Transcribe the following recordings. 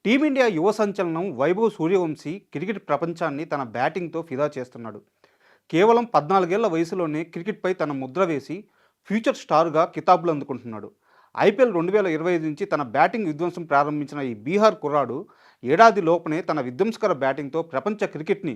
Team India యువ సంచలనం Vaibhav Suryavanshi cricket ప్రపంచాన్ని తన బ్యాటింగ్తో ఫిదా చేస్తున్నాడు. కేవలం 14 ఏళ్ల వయసులోనే క్రికెట్పై తన ముద్ర వేసి ఫ్యూచర్ స్టార్గా కితాబులు అందుకుంటున్నాడు. ఐపీఎల్ 2025 నుంచి తన బ్యాటింగ్ విధ్వంసం ప్రారంభించిన ఈ బీహార్ కుర్రాడు ఏడాది లోపునే తన విధ్వంసకర బ్యాటింగ్తో ప్రపంచ క్రికెట్ని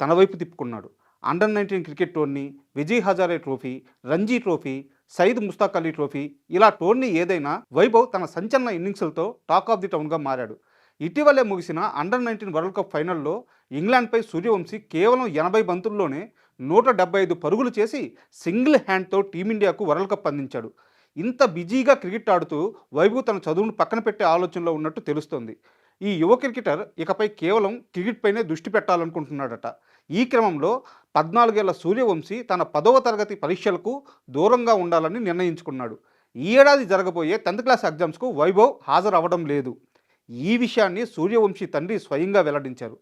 తన వైపు తిప్పుకున్నాడు. అండర్-19 cricket tourney, Vijay Hazare trophy, Ranji trophy, Syed Mushtaq Ali trophy ఇలా టోర్నీ ఏదైనా వైభవ్ తన సంచలన ఇన్నింగ్స్లతో టాక్ ఆఫ్ ది టౌన్గా మారాడు. ఇటీవలే ముగిసిన అండర్-19 వరల్డ్ కప్ ఫైనల్లో ఇంగ్లాండ్పై సూర్యవంశీ కేవలం 80 బంతుల్లోనే 175 పరుగులు చేసి సింగిల్ హ్యాండ్తో టీమిండియాకు వరల్డ్ కప్ అందించాడు. ఇంత బిజీగా క్రికెట్ ఆడుతూ వైభవ్ తన చదువును పక్కన పెట్టే ఆలోచనలో ఉన్నట్టు తెలుస్తోంది. ఈ యువ క్రికెటర్ ఇకపై కేవలం క్రికెట్పైనే దృష్టి పెట్టాలనుకుంటున్నాడట. ఈ క్రమంలో 14 ఏళ్ల సూర్యవంశీ తన 10వ తరగతి పరీక్షలకు దూరంగా ఉండాలని నిర్ణయించుకున్నాడు. ఈ ఏడాది జరగబోయే 10th క్లాస్ ఎగ్జామ్స్కు వైభవ్ హాజరవ్వడం లేదు. ఈ విషయాన్ని సూర్యవంశీ తండ్రి స్వయంగా వెల్లడించారు.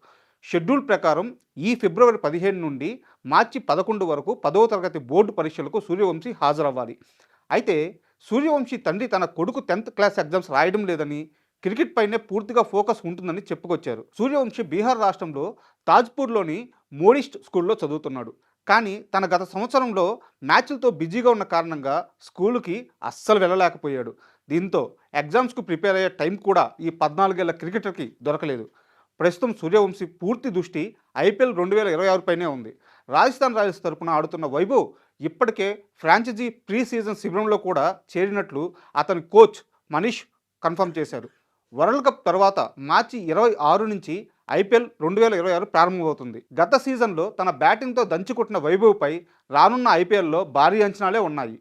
షెడ్యూల్ ప్రకారం ఈ ఫిబ్రవరి 15 నుండి మార్చి 11 వరకు 10వ తరగతి బోర్డు పరీక్షలకు సూర్యవంశీ హాజరవ్వాలి. అయితే సూర్యవంశీ తండ్రి తన కొడుకు 10th క్లాస్ ఎగ్జామ్స్ రాయడం లేదని, క్రికెట్ పైనే పూర్తిగా ఫోకస్ ఉంటుందని చెప్పుకొచ్చారు. సూర్యవంశీ బీహార్ రాష్ట్రంలో తాజ్పూర్లోని మోడిస్ట్ స్కూల్లో చదువుతున్నాడు. కానీ తన గత సంవత్సరంలో మ్యాచ్లతో బిజీగా ఉన్న కారణంగా స్కూలుకి అస్సలు వెళ్ళలేకపోయాడు. దీంతో ఎగ్జామ్స్కు ప్రిపేర్ అయ్యే టైం కూడా ఈ 14 ఏళ్ల క్రికెటర్కి దొరకలేదు. ప్రస్తుతం సూర్యవంశీ పూర్తి దృష్టి ఐపీఎల్ 2026 పైనే ఉంది. రాజస్థాన్ రాయల్స్ తరపున ఆడుతున్న వైభవ్ ఇప్పటికే ఫ్రాంచైజీ ప్రీ సీజన్ శిబిరంలో కూడా చేరినట్లు అతని కోచ్ మనీష్ కన్ఫర్మ్ చేశారు. వరల్డ్ కప్ తర్వాత మార్చి 26 నుంచి ఐపీఎల్ 2026 ప్రారంభమవుతుంది. గత సీజన్లో తన బ్యాటింగ్తో దంచుకొట్టిన వైభవ్పై రానున్న ఐపీఎల్లో భారీ అంచనాలే ఉన్నాయి.